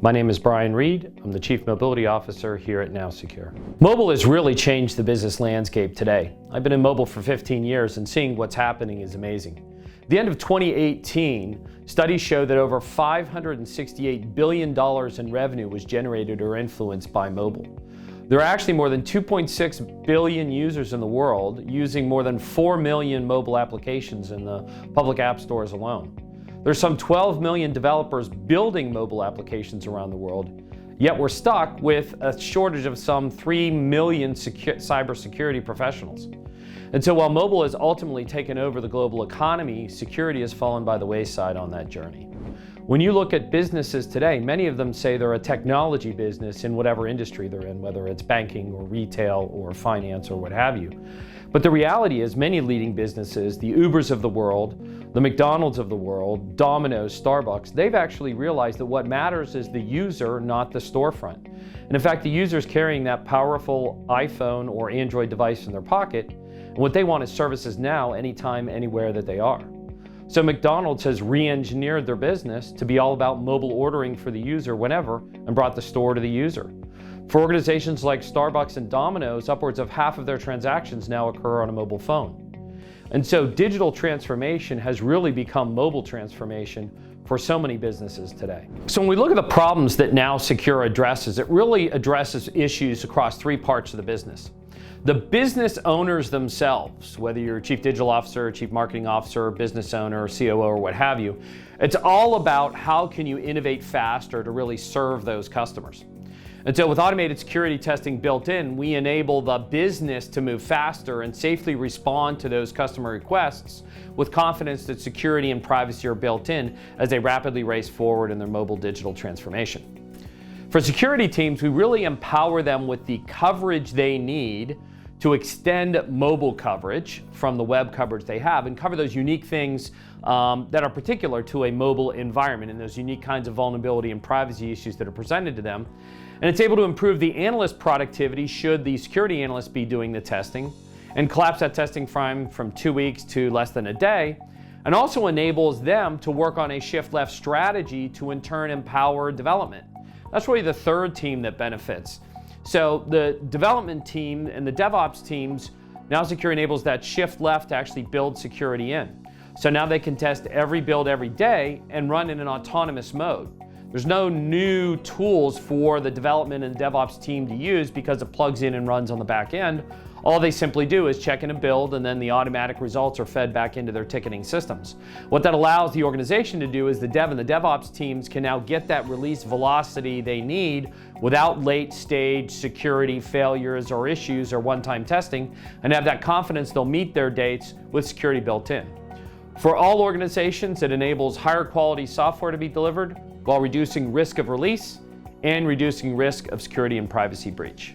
My name is Brian Reed. I'm the Chief Mobility Officer here at NowSecure. Mobile has really changed the business landscape today. I've been in mobile for 15 years and seeing what's happening is amazing. At the end of 2018, studies show that over $568 billion in revenue was generated or influenced by mobile. There are actually more than 2.6 billion users in the world using more than 4 million mobile applications in the public app stores alone. There's some 12 million developers building mobile applications around the world, yet we're stuck with a shortage of some 3 million cybersecurity professionals. And so while mobile has ultimately taken over the global economy, security has fallen by the wayside on that journey. When you look at businesses today, many of them say they're a technology business in whatever industry they're in, whether it's banking or retail or finance or what have you. But the reality is many leading businesses, the Ubers of the world, the McDonald's of the world, Domino's, Starbucks, they've actually realized that what matters is the user, not the storefront. And in fact, the user's carrying that powerful iPhone or Android device in their pocket, and what they want is services now, anytime, anywhere that they are. So McDonald's has re-engineered their business to be all about mobile ordering for the user whenever and brought the store to the user. For organizations like Starbucks and Domino's, upwards of half of their transactions now occur on a mobile phone. And so digital transformation has really become mobile transformation for so many businesses today. So when we look at the problems that NowSecure addresses, it really addresses issues across three parts of the business. The business owners themselves, whether you're a chief digital officer, chief marketing officer, business owner, COO, or what have you, it's all about how can you innovate faster to really serve those customers. And so with automated security testing built in, we enable the business to move faster and safely respond to those customer requests with confidence that security and privacy are built in as they rapidly race forward in their mobile digital transformation. For security teams, we really empower them with the coverage they need to extend mobile coverage from the web coverage they have and cover those unique things that are particular to a mobile environment and those unique kinds of vulnerability and privacy issues that are presented to them. And it's able to improve the analyst productivity should the security analyst be doing the testing and collapse that testing time from 2 weeks to less than a day, and also enables them to work on a shift left strategy to in turn empower development. That's really the third team that benefits. So the development team and the DevOps teams, NowSecure enables that shift left to actually build security in. So now they can test every build every day and run in an autonomous mode. There's no new tools for the development and DevOps team to use because it plugs in and runs on the back end. All they simply do is check in a build and then the automatic results are fed back into their ticketing systems. What that allows the organization to do is the dev and the DevOps teams can now get that release velocity they need without late stage security failures or issues or one-time testing, and have that confidence they'll meet their dates with security built in. For all organizations, it enables higher quality software to be delivered while reducing risk of release and reducing risk of security and privacy breach.